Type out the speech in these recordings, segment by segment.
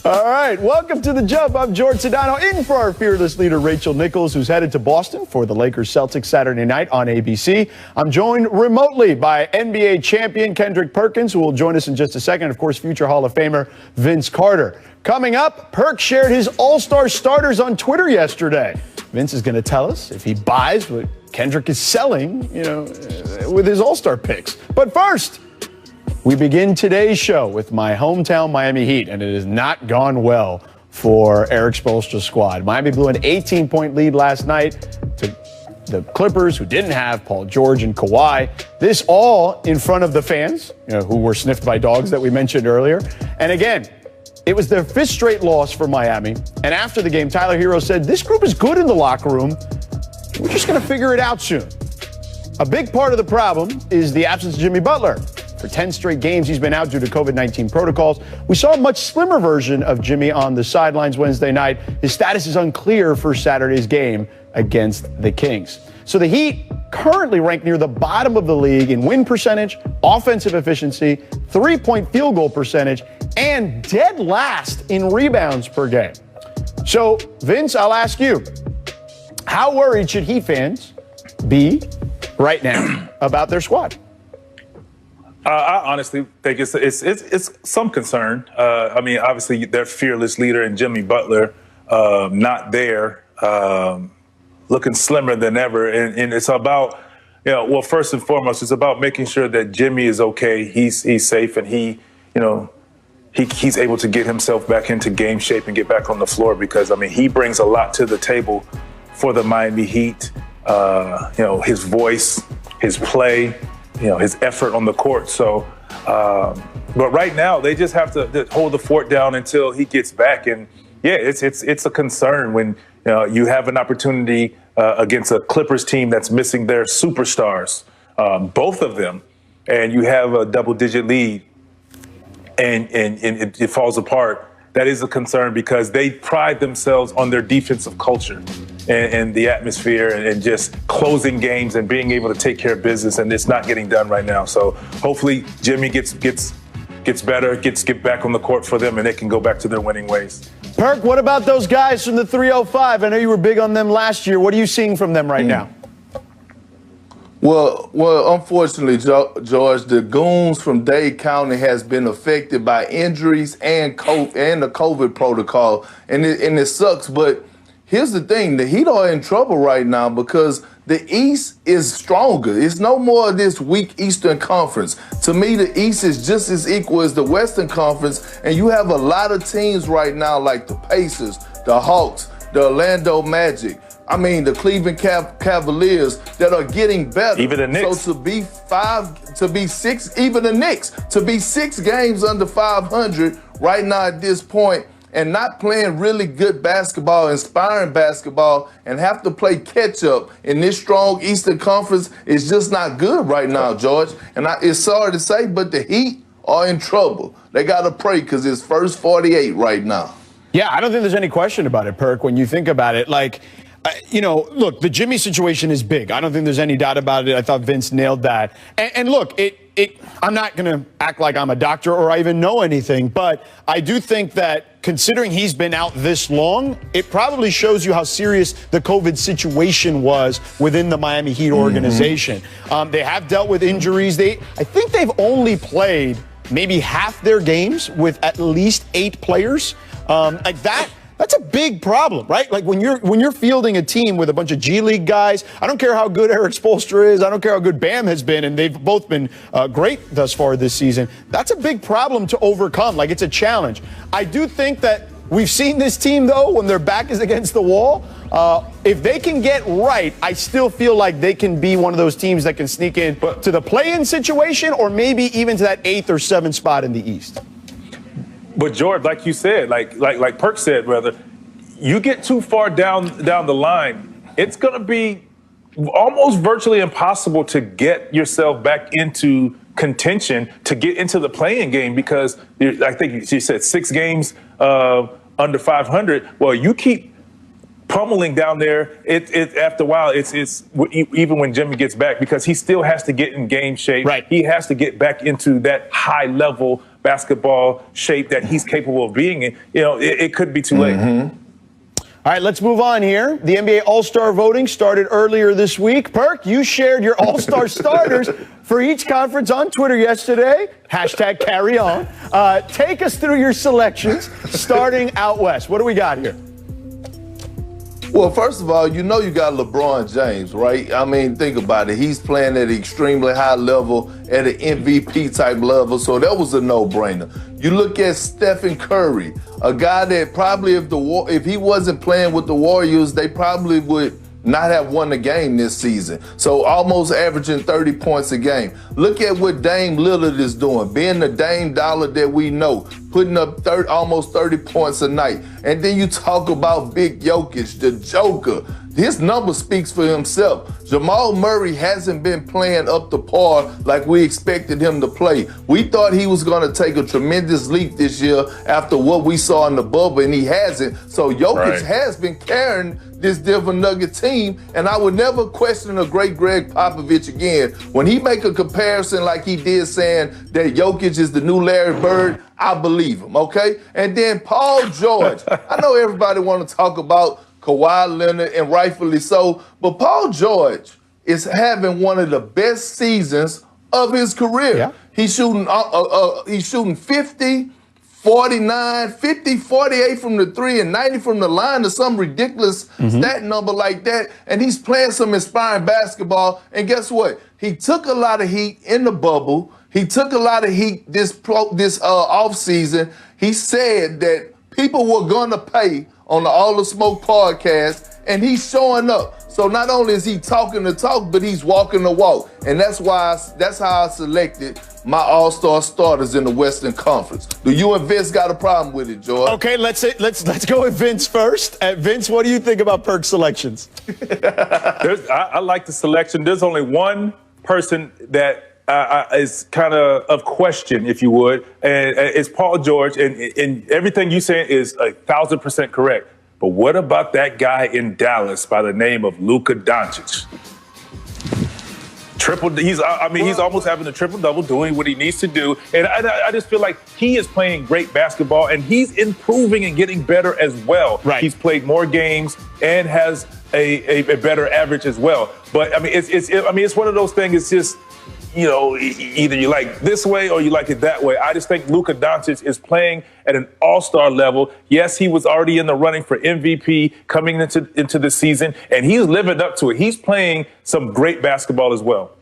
All right, welcome to The Jump. I'm George Sedano, in for our fearless leader, Rachel Nichols, who's headed to Boston for the Lakers-Celtics Saturday night on ABC. I'm joined remotely by NBA champion Kendrick Perkins, who will join us in just a second. Of course, future Hall of Famer Vince Carter. Coming up, Perk shared his All-Star starters on Twitter yesterday. Vince is going to tell us if he buys what Kendrick is selling, with his All-Star picks. But first, we begin today's show with my hometown Miami Heat, and it has not gone well for Eric Spoelstra's squad. Miami blew an 18-point lead last night to the Clippers, who didn't have Paul George and Kawhi. This all in front of the fans, who were sniffed by dogs that we mentioned earlier. And again, it was their fifth straight loss for Miami. And after the game, Tyler Hero said, "This group is good in the locker room. We're just going to figure it out soon." A big part of the problem is the absence of Jimmy Butler. For 10 straight games, he's been out due to COVID-19 protocols. We saw a much slimmer version of Jimmy on the sidelines Wednesday night. His status is unclear for Saturday's game against the Kings. So the Heat currently rank near the bottom of the league in win percentage, offensive efficiency, three-point field goal percentage, and dead last in rebounds per game. So, Vince, I'll ask you, how worried should Heat fans be right now about their squad? I honestly think it's some concern. Obviously, their fearless leader in Jimmy Butler, not there, looking slimmer than ever. And it's about, first and foremost, it's about making sure that Jimmy is okay, he's safe, and he's able to get himself back into game shape and get back on the floor because, he brings a lot to the table for the Miami Heat. His voice, his play, his effort on the court. So, but right now they just have to hold the fort down until he gets back. And yeah, it's a concern when you have an opportunity against a Clippers team that's missing their superstars, both of them, and you have a double-digit lead, and it falls apart. That is a concern because they pride themselves on their defensive culture and the atmosphere and just closing games and being able to take care of business, and it's not getting done right now. So hopefully Jimmy gets better, get back on the court for them, and they can go back to their winning ways. Perk, what about those guys from the 305? I know you were big on them last year. What are you seeing from them right now? Well, unfortunately, George, the goons from Dade County has been affected by injuries and the COVID protocol, and it sucks. But here's the thing: the Heat are in trouble right now because the East is stronger. It's no more of this weak Eastern Conference. To me, the East is just as equal as the Western Conference, and you have a lot of teams right now like the Pacers, the Hawks, the Orlando Magic. The Cleveland Cavaliers that are getting better. Even the Knicks. So to be 6 games under 500 right now at this point and not playing really good basketball, inspiring basketball, and have to play catch up in this strong Eastern Conference is just not good right now, George. And it's sorry to say, but the Heat are in trouble. They got to pray because it's first 48 right now. Yeah, I don't think there's any question about it, Perk, when you think about it. Look, the Jimmy situation is big. I don't think there's any doubt about it. I thought Vince nailed that. And look, I'm not going to act like I'm a doctor or I even know anything, but I do think that considering he's been out this long, it probably shows you how serious the COVID situation was within the Miami Heat organization. They have dealt with injuries. I think they've only played maybe half their games with at least 8 players. That's a big problem, right? Like when you're fielding a team with a bunch of G League guys, I don't care how good Eric Spoelstra is, I don't care how good Bam has been, and they've both been great thus far this season. That's a big problem to overcome. Like, it's a challenge. I do think that we've seen this team, though, when their back is against the wall. If they can get right, I still feel like they can be one of those teams that can sneak in to the play-in situation or maybe even to that 8th or 7th spot in the East. But George, like you said, like Perk said, rather, you get too far down the line, it's going to be almost virtually impossible to get yourself back into contention to get into the play-in game because I think she said 6 games under 500. Well, you keep pummeling down there. After a while, it's even when Jimmy gets back because he still has to get in game shape. Right. He has to get back into that high level basketball shape that he's capable of being in, it could be too late. All right, let's move on here. The NBA All-Star voting started earlier this week. Perk, you shared your All-Star starters for each conference on Twitter yesterday. Hashtag carry on. Take us through your selections, starting out west. What do we got here? Well, first of all, you got LeBron James, right? I mean, think about it. He's playing at an extremely high level, at an MVP type level, so that was a no-brainer. You look at Stephen Curry, a guy that probably if he wasn't playing with the Warriors, they probably would not have won the game this season. So almost averaging 30 points a game. Look at what Dame Lillard is doing, being the Dame Dollar that we know, putting up almost 30 points a night. And then you talk about Big Jokic, the Joker. His number speaks for himself. Jamal Murray hasn't been playing up to par like we expected him to play. We thought he was going to take a tremendous leap this year after what we saw in the bubble, and he hasn't. So Jokic has been carrying this Denver Nugget team, and I would never question a great Greg Popovich again. When he make a comparison like he did saying that Jokic is the new Larry Bird, I believe him, okay? And then Paul George. I know everybody want to talk about Kawhi Leonard, and rightfully so, but Paul George is having one of the best seasons of his career. Yeah. He's shooting 50, 49, 50, 48 from the three and 90 from the line to some ridiculous stat number like that. And he's playing some inspiring basketball. And guess what? He took a lot of heat in the bubble. He took a lot of heat this offseason. He said that people were going to pay on the All the Smoke podcast, and he's showing up. So not only is he talking the talk, but he's walking the walk. And that's how I selected my All-Star starters in the Western Conference. Do you and Vince got a problem with it, George? Okay, let's go with Vince first. Vince, what do you think about Perk's selections? I like the selection. There's only one person that is kind of question, if you would, and it's Paul George, and everything you saying is 1,000% correct. But what about that guy in Dallas by the name of Luka Doncic? He's almost having a triple-double, doing what he needs to do, and I just feel like he is playing great basketball, and he's improving and getting better as well. Right. He's played more games and has a better average as well. But it's one of those things. It's just, either you like this way or you like it that way. I just think Luka Doncic is playing at an all-star level. Yes, he was already in the running for MVP coming into the season, and he's living up to it. He's playing some great basketball as well.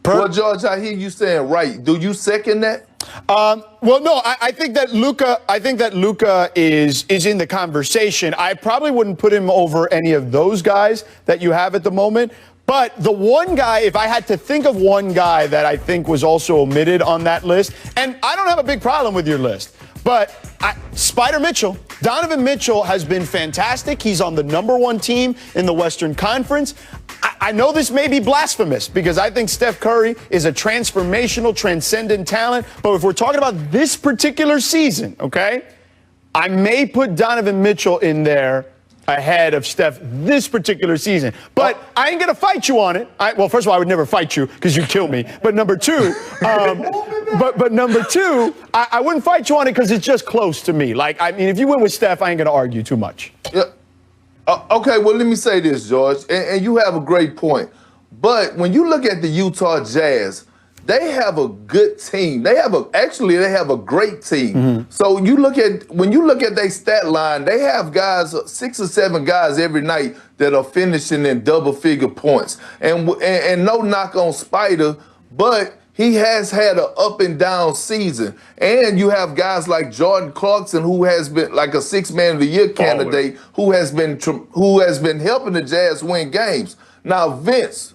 Well, George, I hear you saying right. Do you second that? Well, no, I think that Luka is in the conversation. I probably wouldn't put him over any of those guys that you have at the moment. But the one guy, if I had to think of one guy that I think was also omitted on that list, and I don't have a big problem with your list, but Spider Mitchell, Donovan Mitchell has been fantastic. He's on the #1 team in the Western Conference. I know this may be blasphemous because I think Steph Curry is a transformational, transcendent talent. But if we're talking about this particular season, okay, I may put Donovan Mitchell in there ahead of Steph this particular season. But I ain't going to fight you on it. Well, first of all, I would never fight you because you'd kill me. But number two, but number two, I wouldn't fight you on it because it's just close to me. Like, I mean, if you went with Steph, I ain't going to argue too much. Yeah. Okay, well, let me say this, George, and you have a great point. But when you look at the Utah Jazz, they have a good team. They have a great team. Mm-hmm. So when you look at their stat line, they have guys, 6 or 7 guys every night that are finishing in double-figure points. And no knock on Spider, but he has had an up and down season. And you have guys like Jordan Clarkson, who has been like a 6 Man of the Year candidate, who has been helping the Jazz win games. Now, Vince,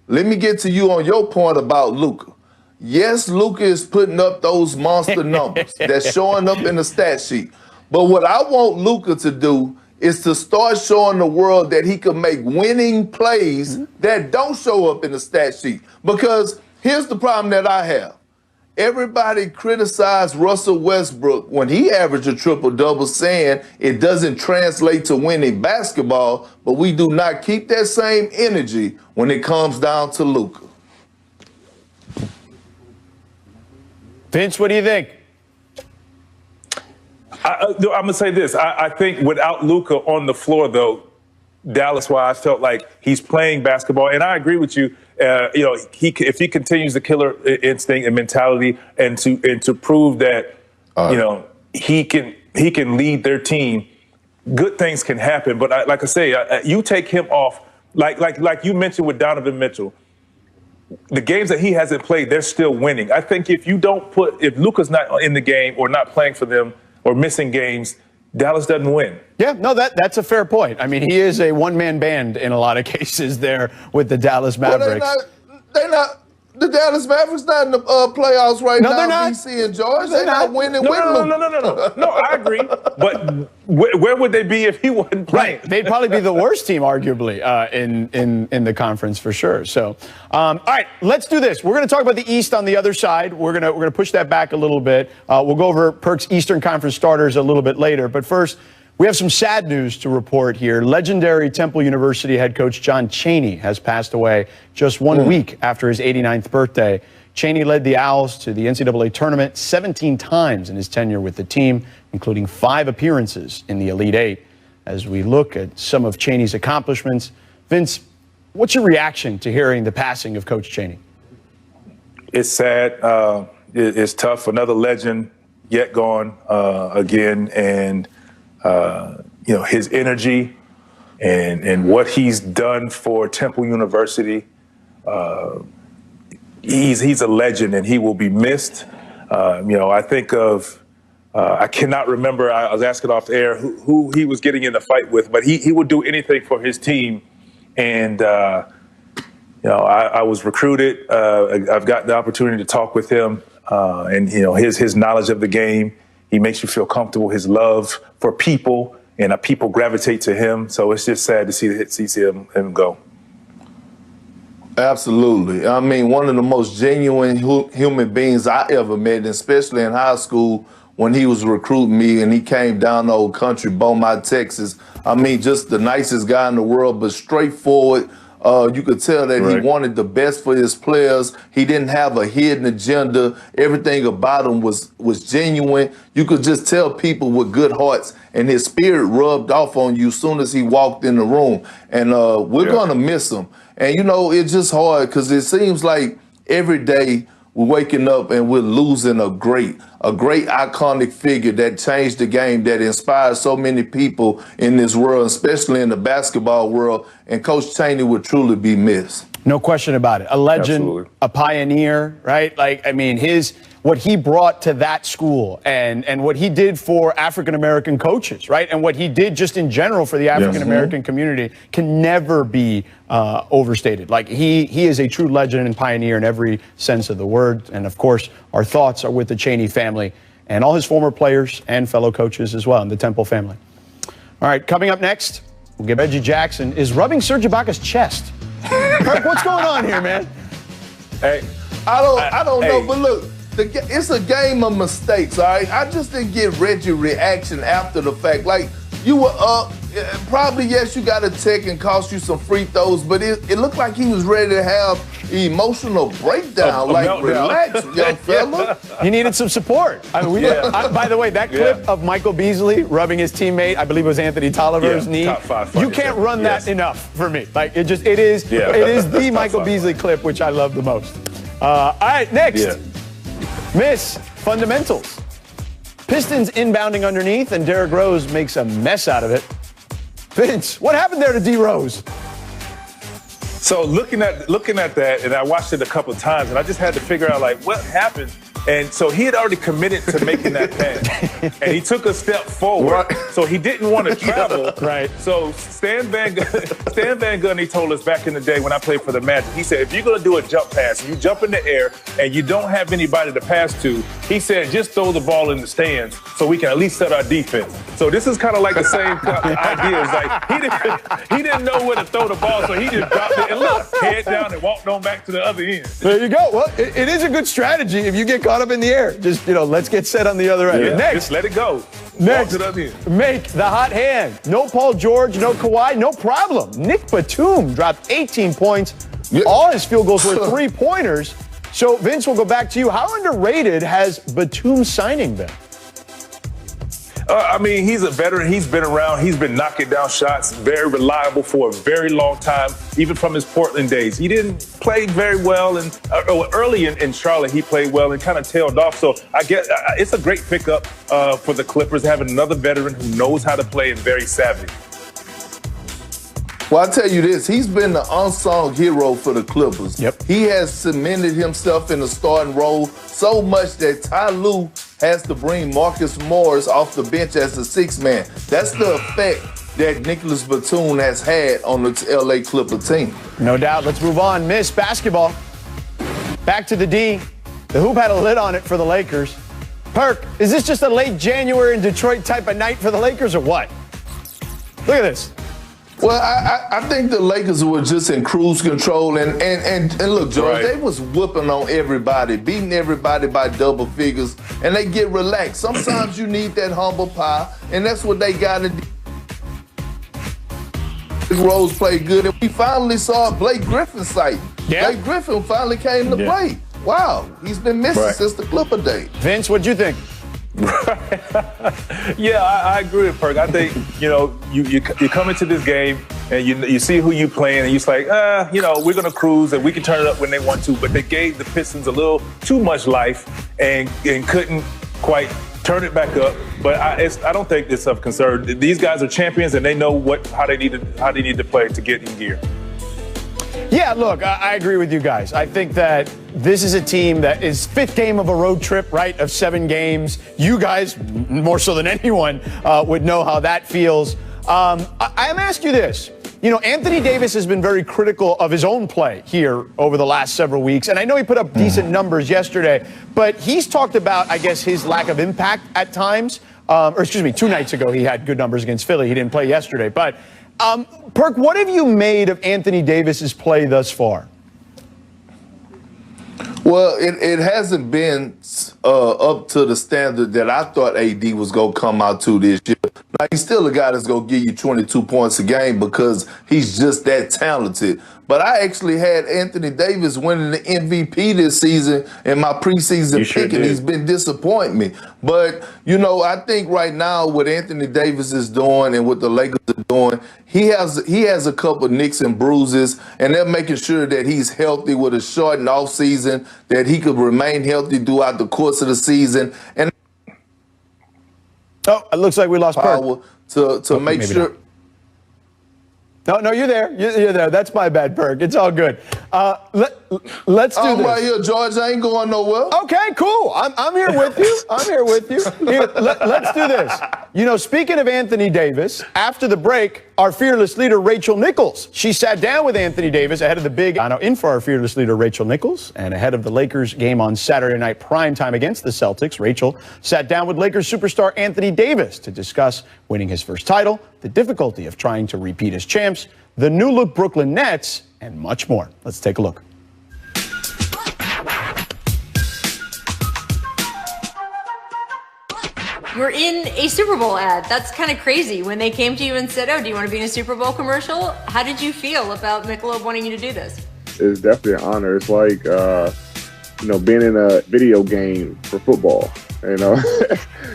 let me get to you on your point about Luka. Yes, Luka is putting up those monster numbers that's showing up in the stat sheet. But what I want Luka to do is to start showing the world that he can make winning plays that don't show up in the stat sheet. Because here's the problem that I have. Everybody criticized Russell Westbrook when he averaged a triple-double, saying it doesn't translate to winning basketball, but we do not keep that same energy when it comes down to Luka. Vince, what do you think? I'm going to say this. I think without Luka on the floor, though, Dallas, why I felt like he's playing basketball, and I agree with you. If he continues the killer instinct and mentality, and to prove that, he can lead their team, good things can happen. But like I say, you take him off, like you mentioned with Donovan Mitchell. The games that he hasn't played, they're still winning. I think if Luka's not in the game or not playing for them or missing games, Dallas doesn't win. Yeah, no, that's a fair point. I mean, he is a one-man band in a lot of cases there with the Dallas Mavericks. Well, they're not. The Dallas Mavericks not in the playoffs right now. They're not. DC and George, they're not winning. No, I agree. But where would they be if he wasn't playing? Right, they'd probably be the worst team, arguably, in the conference for sure. So, all right, let's do this. We're going to talk about the East on the other side. We're gonna push that back a little bit. We'll go over Perk's Eastern Conference starters a little bit later. But first, we have some sad news to report here. Legendary Temple University head coach John Chaney has passed away just 1 week after his 89th birthday. Chaney led the Owls to the NCAA tournament 17 times in his tenure with the team, including 5 appearances in the Elite Eight. As we look at some of Chaney's accomplishments, Vince, what's your reaction to hearing the passing of Coach Chaney? It's sad. It's tough. Another legend yet gone again. And his energy and what he's done for Temple University, he's a legend and he will be missed. I think of, I cannot remember, I was asking off air who he was getting in the fight with, but he would do anything for his team. And, I was recruited. I've gotten the opportunity to talk with him and his knowledge of the game. He makes you feel comfortable, his love for people, and people gravitate to him. So it's just sad to see him go. Absolutely. I mean, one of the most genuine human beings I ever met, especially in high school when he was recruiting me and he came down to Old Country, Beaumont, Texas. I mean, just the nicest guy in the world, but straightforward. You could tell that he wanted the best for his players. He didn't have a hidden agenda. Everything about him was genuine. You could just tell people with good hearts, and his spirit rubbed off on you as soon as he walked in the room. And we're going to miss him. And, it's just hard because it seems like every day we're waking up and we're losing a great iconic figure that changed the game, that inspired so many people in this world, especially in the basketball world. And Coach Chaney would truly be missed. No question about it. A legend, absolutely. A pioneer, right? What he brought to that school and what he did for African-American coaches, right? And what he did just in general for the African-American community can never be overstated. He is a true legend and pioneer in every sense of the word. And of course, our thoughts are with the Chaney family and all his former players and fellow coaches as well in the Temple family. All right, coming up next, we'll get Reggie Jackson is rubbing Serge Ibaka's chest. Kirk, what's going on here, man? Hey, I don't know, but look. It's a game of mistakes, all right? I just didn't get Reggie's reaction after the fact. Like, you were up. Probably, yes, you got a tech and cost you some free throws, but it looked like he was ready to have an emotional breakdown. Relax, young fella. He needed some support. By the way, that clip of Michael Beasley rubbing his teammate, I believe it was Anthony Tolliver's knee. Top 5 you can't run that enough for me. It is the Michael Beasley clip, which I love the most. All right, next. Yeah. Miss fundamentals. Pistons inbounding underneath, and Derrick Rose makes a mess out of it. Vince, what happened there to D Rose? So looking at that, and I watched it a couple of times, and I just had to figure out what happened. And so he had already committed to making that pass, and he took a step forward. Right. So he didn't want to travel. Right. So Stan Van Gundy told us back in the day when I played for the Magic. He said, if you're going to do a jump pass, you jump in the air, and you don't have anybody to pass to, he said, just throw the ball in the stands so we can at least set our defense. So this is kind of like the same idea. It's like he didn't know where to throw the ball, so he just dropped it and look, head down and walked on back to the other end. There you go. Well, it is a good strategy if you get caught up in the air. Just, let's get set on the other end. Yeah, next, just let it go. Next, make the hot hand. No Paul George, no Kawhi, no problem. Nick Batum dropped 18 points. Yeah. All his field goals were 3-pointers. So, Vince, we'll go back to you. How underrated has Batum's signing been? I mean, he's a veteran. He's been around. He's been knocking down shots, very reliable for a very long time, even from his Portland days. He didn't play very well, and early in Charlotte, he played well and kind of tailed off. So I guess it's a great pickup for the Clippers, having another veteran who knows how to play and very savvy. Well, I'll tell you this. He's been the unsung hero for the Clippers. Yep. He has cemented himself in the starting role so much that Ty Lue has to bring Marcus Morris off the bench as the sixth man. That's the effect that Nicholas Batum has had on the L.A. Clipper team. No doubt. Let's move on. Miss basketball. Back to the D. The hoop had a lid on it for the Lakers. Perk, is this just a late January in Detroit type of night for the Lakers or what? Look at this. Well, I think the Lakers were just in cruise control, and look, George, Right. they was whooping on everybody, beating everybody by double figures, and they get relaxed. Sometimes you need that humble pie, and that's what they got to do. Rose played good, and we finally saw Blake Griffin sight. Yeah. Blake Griffin finally came to play. Wow, he's been missing Right. since the Clipper day. Vince, what'd you think? Yeah, I agree with Perk. I think, you come into this game and you see who you playing and you're just like, we're going to cruise and we can turn it up when they want to. But they gave the Pistons a little too much life and couldn't quite turn it back up. But I don't think it's of concern. These guys are champions and they know how they need to play to get in gear. Yeah, look, I agree with you guys. I think that this is a team that is fifth game of a road trip, right, of 7 games. You guys, more so than anyone, would know how that feels. I'm asking you this. Anthony Davis has been very critical of his own play here over the last several weeks, and I know he put up decent numbers yesterday, but he's talked about, I guess, his lack of impact at times. 2 nights ago he had good numbers against Philly. He didn't play yesterday, but Perk, what have you made of Anthony Davis's play thus far? Well, it hasn't been up to the standard that I thought AD was going to come out to this year. Now, he's still a guy that's going to give you 22 points a game because he's just that talented. But I actually had Anthony Davis winning the MVP this season in my preseason pick, and he's been disappointing me. But, I think right now what Anthony Davis is doing and what the Lakers are doing, he has a couple of nicks and bruises, and they're making sure that he's healthy with a shortened offseason, that he could remain healthy throughout the course of the season. And it looks like we lost Perk. To make sure. No, you're there. You're there. That's my bad, Perk. It's all good. Let's do this. I'm right here, George. I ain't going nowhere. Okay, cool. I'm here with you. I'm here with you. Here, let's do this. Speaking of Anthony Davis, after the break, our fearless leader, Rachel Nichols, she sat down with Anthony Davis ahead of the big in for our fearless leader, Rachel Nichols, and ahead of the Lakers game on Saturday night primetime against the Celtics. Rachel sat down with Lakers superstar Anthony Davis to discuss winning his first title, the difficulty of trying to repeat as champs, the new look Brooklyn Nets, and much more. Let's take a look. You're in a Super Bowl ad. That's kind of crazy. When they came to you and said, do you want to be in a Super Bowl commercial? How did you feel about Michelob wanting you to do this? It's definitely an honor. It's like, being in a video game for football.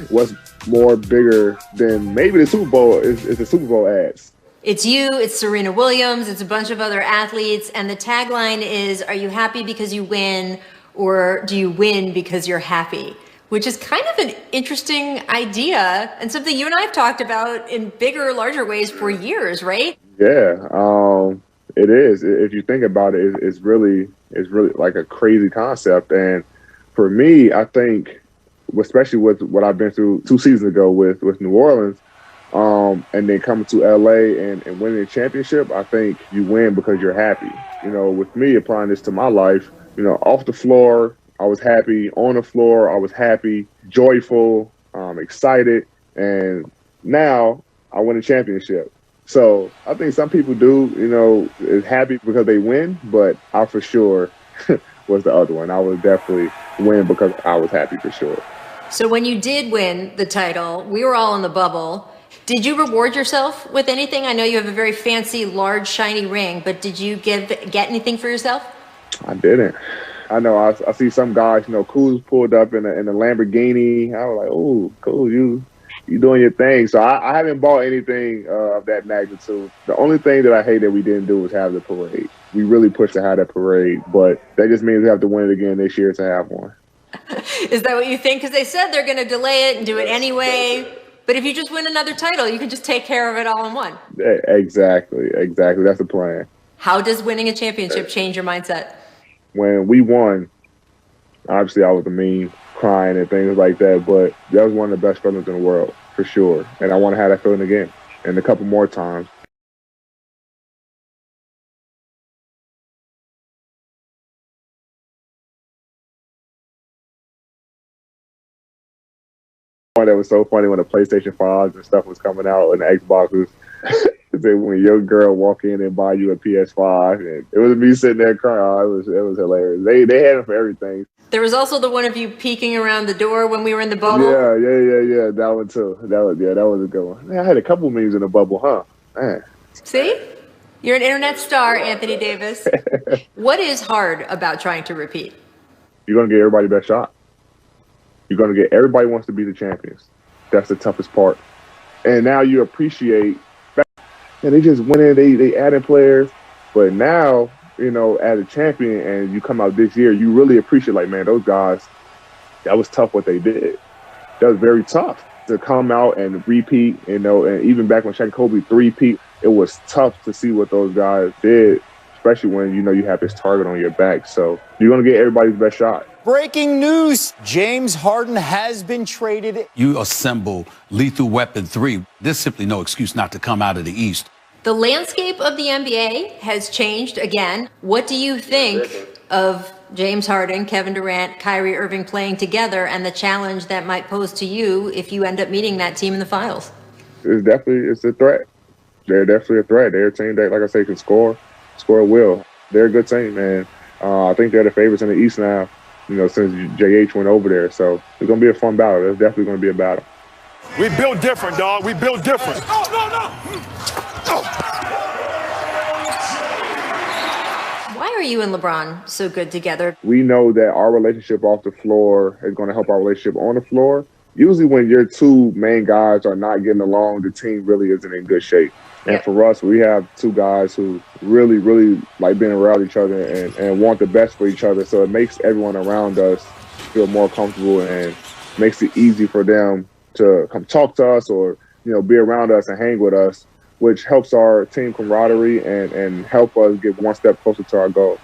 What's more bigger than maybe the Super Bowl is the Super Bowl ads. It's you, it's Serena Williams, it's a bunch of other athletes, and the tagline is, are you happy because you win, or do you win because you're happy? Which is kind of an interesting idea and something you and I have talked about in bigger, larger ways for years, right? Yeah, it is. If you think about it, it's really like a crazy concept. And for me, I think, especially with what I've been through 2 seasons ago with New Orleans, and then coming to LA and winning a championship, I think you win because you're happy. With me applying this to my life, off the floor, I was happy. On the floor, I was happy, joyful, excited. And now I win a championship. So I think some people is happy because they win, but I for sure was the other one. I would definitely win because I was happy for sure. So when you did win the title, we were all in the bubble. Did you reward yourself with anything? I know you have a very fancy, large, shiny ring, but did you get anything for yourself? I didn't. I know I see some guys, Kuz pulled up in a Lamborghini. I was like, oh, cool, you doing your thing. So I haven't bought anything of that magnitude. The only thing that I hate that we didn't do was have the parade. We really pushed to have that parade, but that just means we have to win it again this year to have one. Is that what you think? Because they said they're going to delay it and do it anyway. But if you just win another title, you can just take care of it all in one. Exactly. That's the plan. How does winning a championship change your mindset? When we won, obviously I was a meme, crying and things like that, but that was one of the best feelings in the world, for sure. And I want to have that feeling again, and a couple more times. That was so funny when the PlayStation 5s and stuff was coming out and the Xboxes. When your girl walk in and buy you a PS5, and it was me sitting there crying. Oh, it was hilarious. They had them for everything. There was also the one of you peeking around the door when we were in the bubble. Yeah. That one too. That was a good one. Man, I had a couple memes in the bubble, huh? Man. See? You're an internet star, Anthony Davis. What is hard about trying to repeat? You're gonna get everybody best shot. You're gonna get everybody wants to be the champions. That's the toughest part. And now you appreciate. And they just went in, they added players. But now, as a champion and you come out this year, you really appreciate, like, man, those guys, that was tough what they did. That was very tough to come out and repeat, and even back when Shaq and Kobe three-peat, it was tough to see what those guys did, especially when, you have this target on your back. So you're going to get everybody's best shot. Breaking news, James Harden has been traded. You assemble Lethal Weapon 3. There's simply no excuse not to come out of the East. The landscape of the NBA has changed again. What do you think of James Harden, Kevin Durant, Kyrie Irving playing together and the challenge that might pose to you if you end up meeting that team in the finals? It's a threat. They're definitely a threat. They're a team that, like I say, can score at will. They're a good team, and I think they're the favorites in the East now, since JH went over there. So it's going to be a fun battle. It's definitely going to be a battle. We built different, dog. We built different. Why are you and LeBron so good together? We know that our relationship off the floor is going to help our relationship on the floor. Usually when your two main guys are not getting along, the team really isn't in good shape. And for us, we have two guys who really, really like being around each other and want the best for each other. So it makes everyone around us feel more comfortable and makes it easy for them to come talk to us or, be around us and hang with us, which helps our team camaraderie and help us get one step closer to our goal.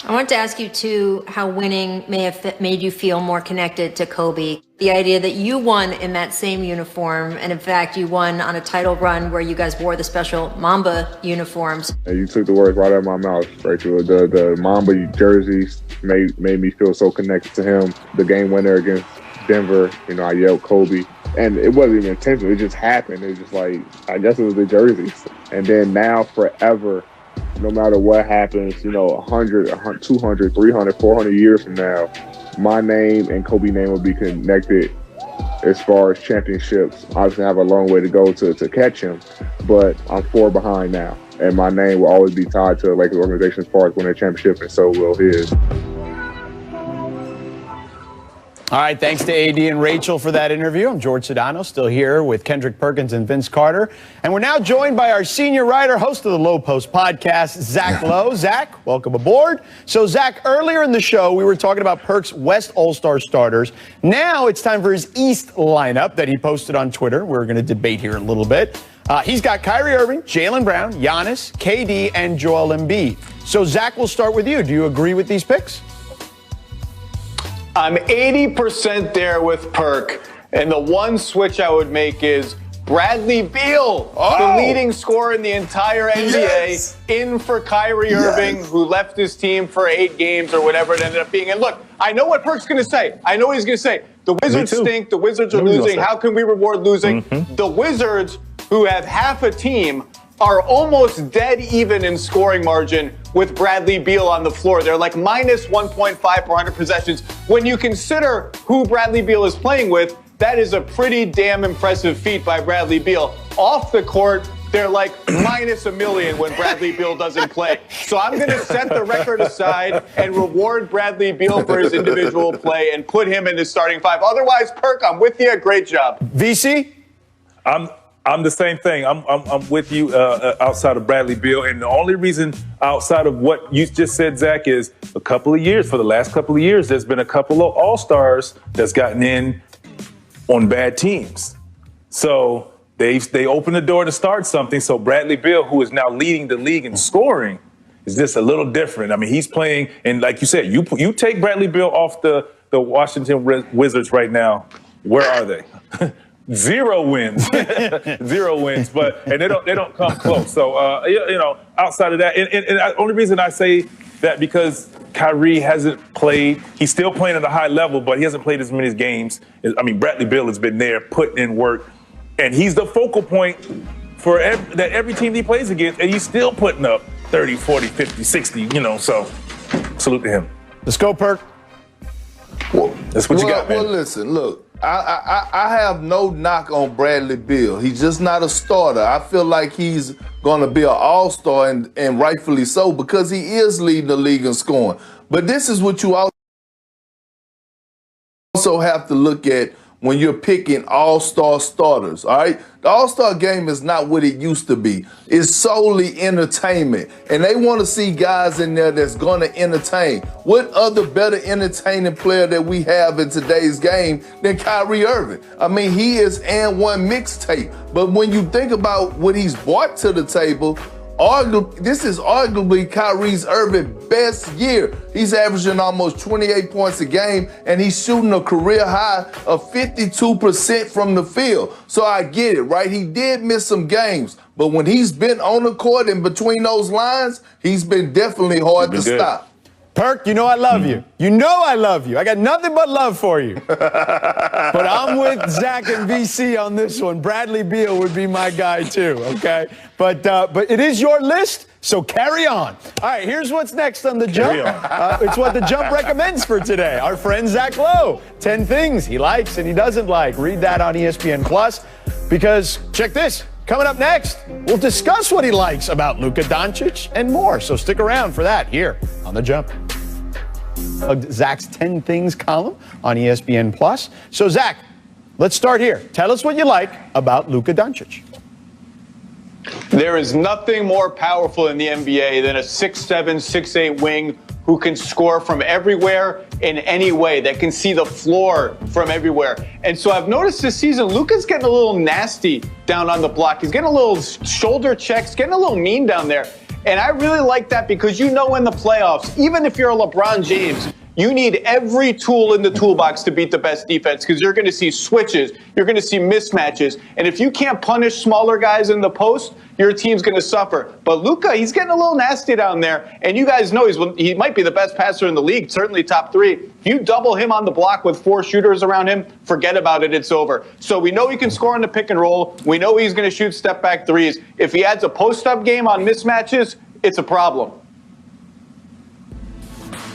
I wanted to ask you, too, how winning may have made you feel more connected to Kobe. The idea that you won in that same uniform, and in fact, you won on a title run where you guys wore the special Mamba uniforms. And you took the words right out of my mouth, Rachel. The Mamba jerseys made me feel so connected to him. The game winner against Denver, I yelled Kobe. And it wasn't even intentional. It just happened. It was just like, I guess it was the jerseys. And then now forever, no matter what happens, 100, 200, 300, 400 years from now, my name and Kobe's name will be connected as far as championships. Obviously, I have a long way to go to catch him, but I'm 4 behind now. And my name will always be tied to the Lakers organization as far as winning a championship, and so will his. All right, thanks to AD and Rachel for that interview. I'm George Sedano, still here with Kendrick Perkins and Vince Carter. And we're now joined by our senior writer, host of the Low Post podcast, Zach Lowe. Zach, welcome aboard. So, Zach, earlier in the show, we were talking about Perk's West All-Star starters. Now it's time for his East lineup that he posted on Twitter. We're going to debate here in a little bit. He's got Kyrie Irving, Jaylen Brown, Giannis, KD, and Joel Embiid. So, Zach, we'll start with you. Do you agree with these picks? I'm 80% there with Perk, and the one switch I would make is Bradley Beal, the leading scorer in the entire NBA, in for Kyrie Irving, who left his team for 8 games or whatever it ended up being. And look, I know what Perk's going to say. I know what he's going to say. The Wizards stink. The Wizards are losing. How can we reward losing? The Wizards, who have half a team, are almost dead even in scoring margin with Bradley Beal on the floor. They're like minus 1.5 per 100 possessions. When you consider who Bradley Beal is playing with, that is a pretty damn impressive feat by Bradley Beal. Off the court, they're like minus $1 million when Bradley Beal doesn't play. So I'm going to set the record aside and reward Bradley Beal for his individual play and put him in his starting five. Otherwise, Perk, I'm with you. Great job. VC? I'm the same thing. I'm with you outside of Bradley Beal. And the only reason outside of what you just said, Zach, is for the last couple of years, there's been a couple of all-stars that's gotten in on bad teams. So they open the door to start something. So Bradley Beal, who is now leading the league in scoring, is just a little different. I mean, he's playing, and like you said, you take Bradley Beal off the Washington Wizards right now. Where are they? 0 wins, 0 wins, and they don't come close. So outside of that, and the only reason I say that because Kyrie hasn't played, he's still playing at a high level, but he hasn't played as many games. I mean, Bradley Beal has been there putting in work, and he's the focal point for every team he plays against, and he's still putting up 30, 40, 50, 60. So salute to him. Let's go, Perk. That's what you got, man. Well, listen, look. I have no knock on Bradley Beal. He's just not a starter. I feel like he's going to be an all-star, and rightfully so, because he is leading the league in scoring. But this is what you also have to look at when you're picking all-star starters, all right? The all-star game is not what it used to be. It's solely entertainment. And they want to see guys in there that's going to entertain. What other better entertaining player that we have in today's game than Kyrie Irving? I mean, he is and one mixtape. But when you think about what he's brought to the table, this is arguably Kyrie Irving's best year. He's averaging almost 28 points a game, and he's shooting a career high of 52% from the field. So I get it, right? He did miss some games, but when he's been on the court and between those lines, he's been definitely hard to stop. Perk, you know I love you. You know I love you. I got nothing but love for you. But I'm with Zach and VC on this one. Bradley Beal would be my guy too, okay? But it is your list, so carry on. All right, here's what's next on The Jump. It's what The Jump recommends for today. Our friend Zach Lowe, 10 things he likes and he doesn't like. Read that on ESPN+, because check this. Coming up next, we'll discuss what he likes about Luka Doncic and more. So stick around for that here on The Jump. Zach's 10 Things column on ESPN+. So, Zach, let's start here. Tell us what you like about Luka Doncic. There is nothing more powerful in the NBA than a 6'7", 6'8" wing who can score from everywhere in any way, that can see the floor from everywhere. And so I've noticed this season, Luka's getting a little nasty down on the block. He's getting a little shoulder checks, getting a little mean down there. And I really like that because in the playoffs, even if you're a LeBron James, you need every tool in the toolbox to beat the best defense, because you're going to see switches, you're going to see mismatches. And if you can't punish smaller guys in the post, your team's going to suffer. But Luka, he's getting a little nasty down there. And you guys know he might be the best passer in the league, certainly top 3. If you double him on the block with 4 shooters around him, forget about it, it's over. So we know he can score on the pick and roll. We know he's going to shoot step-back threes. If he adds a post-up game on mismatches, it's a problem.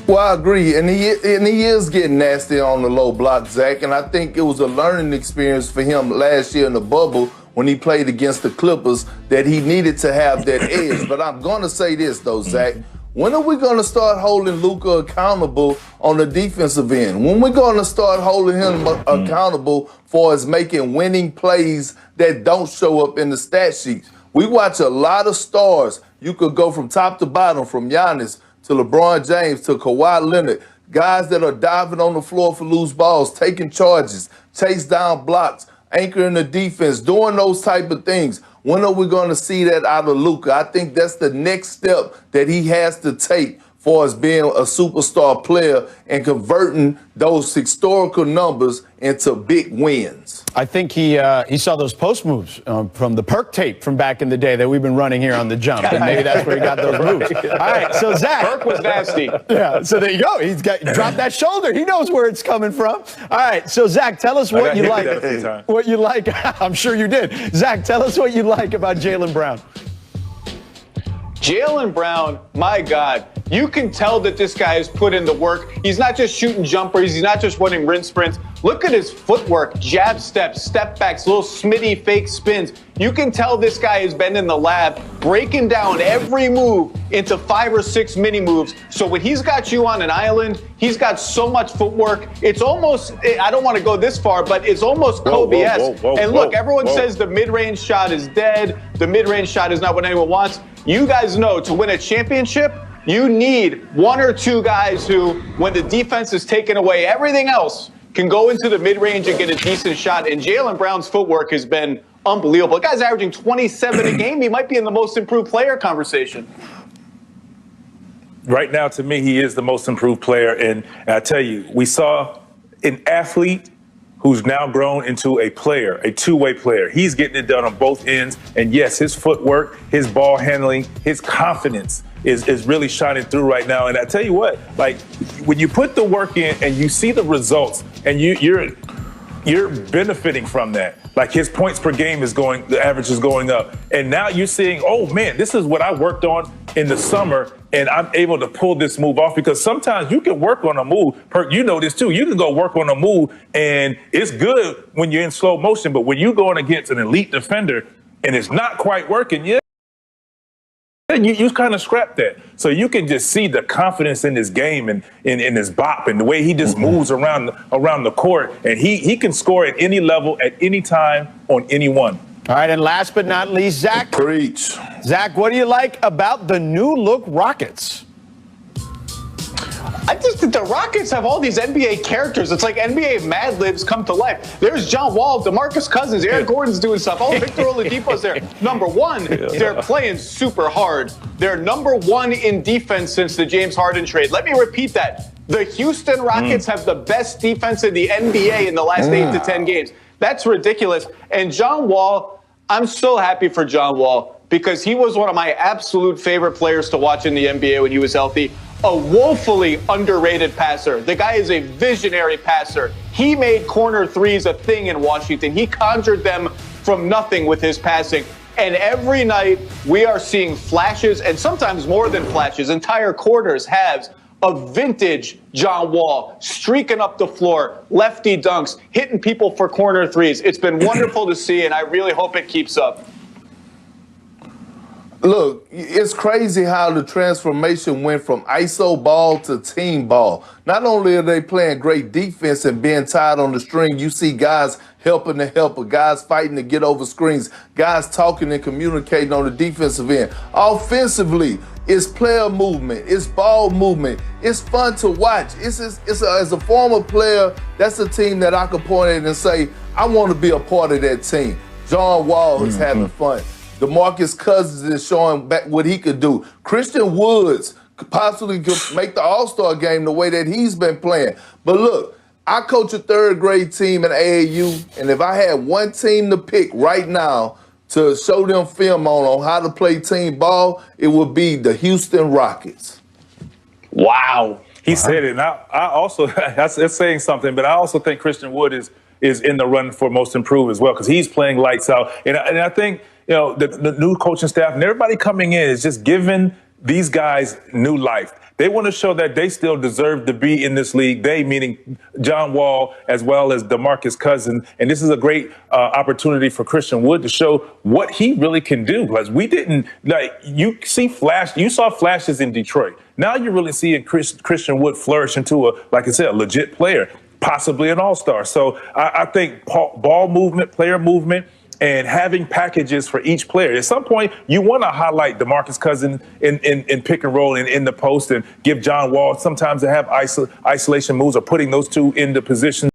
Well, I agree, and he is getting nasty on the low block, Zach, and I think it was a learning experience for him last year in the bubble when he played against the Clippers, that he needed to have that edge. But I'm going to say this, though, Zach. When are we going to start holding Luka accountable on the defensive end? When we going to start holding him accountable for us making winning plays that don't show up in the stat sheets? We watch a lot of stars. You could go from top to bottom, from Giannis to LeBron James to Kawhi Leonard, guys that are diving on the floor for loose balls, taking charges, chase down blocks, anchoring the defense, doing those type of things. When are we going to see that out of Luka? I think that's the next step that he has to take for us being a superstar player and converting those historical numbers into big wins. I think he saw those post moves from the Perk tape from back in the day that we've been running here on The Jump, and maybe that's where he got those moves. All right, so Zach. Perk was nasty. Yeah, so there you go. He's dropped that shoulder. He knows where it's coming from. All right, so Zach, tell us what you like. What you like. I'm sure you did. Zach, tell us what you like about Jaylen Brown. Jaylen Brown, my God, You can tell that this guy has put in the work. He's not just shooting jumpers. He's not just running rinse sprints. Look at his footwork, jab steps, step backs, little smitty fake spins. You can tell this guy has been in the lab breaking down every move into 5 or 6 mini moves. So when he's got you on an island, he's got so much footwork. It's almost, I don't want to go this far, but it's almost Kobe-esque. And look, everyone says the mid-range shot is dead. The mid-range shot is not what anyone wants. You guys know to win a championship, you need 1 or 2 guys who, when the defense is taken away, everything else can go into the mid-range and get a decent shot. And Jaylen Brown's footwork has been unbelievable. The guy's averaging 27 a game. He might be in the most improved player conversation. Right now, to me, he is the most improved player. And I tell you, we saw an athlete who's now grown into a player, a two-way player. He's getting it done on both ends. And yes, his footwork, his ball handling, his confidence is really shining through right now. And I tell you what, like when you put the work in and you see the results and you're benefiting from that. Like his points per game the average is going up. And now you're seeing, oh man, this is what I worked on in the summer and I'm able to pull this move off, because sometimes you can work on a move. You know this too. You can go work on a move and it's good when you're in slow motion, but when you're going against an elite defender and it's not quite working, you kind of scrap that. So you can just see the confidence in his game and in his bop and the way he just moves around the court. And he can score at any level, at any time, on anyone. All right, and last but not least, Zach. Preach. Zach, what do you like about the new look Rockets? I just think the Rockets have all these NBA characters. It's like NBA Mad Libs come to life. There's John Wall, DeMarcus Cousins, Eric Gordon's doing stuff. Oh, Victor Oladipo's there. Number one, they're playing super hard. They're number 1 in defense since the James Harden trade. Let me repeat that. The Houston Rockets have the best defense in the NBA in the last 8 to 10 games. That's ridiculous. And John Wall, I'm so happy for John Wall because he was one of my absolute favorite players to watch in the NBA when he was healthy. A woefully underrated passer. The guy is a visionary passer. He made corner threes a thing in Washington. He conjured them from nothing with his passing. And every night we are seeing flashes, and sometimes more than flashes, entire quarters, halves, of vintage John Wall streaking up the floor, lefty dunks, hitting people for corner threes. It's been wonderful to see, and I really hope it keeps up. Look, it's crazy how the transformation went from ISO ball to team ball. Not only are they playing great defense and being tied on the string, you see guys helping the helper, guys fighting to get over screens, guys talking and communicating on the defensive end. Offensively, it's player movement, it's ball movement, it's fun to watch. As a former player, that's a team that I could point at and say, I want to be a part of that team. John Wall is having fun. DeMarcus Cousins is showing back what he could do. Christian Woods possibly could make the All-Star game the way that he's been playing. But look, I coach a 3rd grade team in AAU, and if I had one team to pick right now to show them film on how to play team ball, it would be the Houston Rockets. Wow. He said it. And I also, that's saying something, but I also think Christian Wood is in the run for most improved as well, because he's playing lights out. And I think, the new coaching staff and everybody coming in is just giving these guys new life. They want to show that they still deserve to be in this league. They, meaning John Wall as well as DeMarcus Cousins. And this is a great opportunity for Christian Wood to show what he really can do. Because we didn't, you saw flashes in Detroit. Now you're really seeing Christian Wood flourish into like I said, a legit player, possibly an all-star. So I think ball movement, player movement, and having packages for each player. At some point, you want to highlight DeMarcus Cousins in pick and roll and in the post and give John Wall sometimes to have isolation moves or putting those two into position.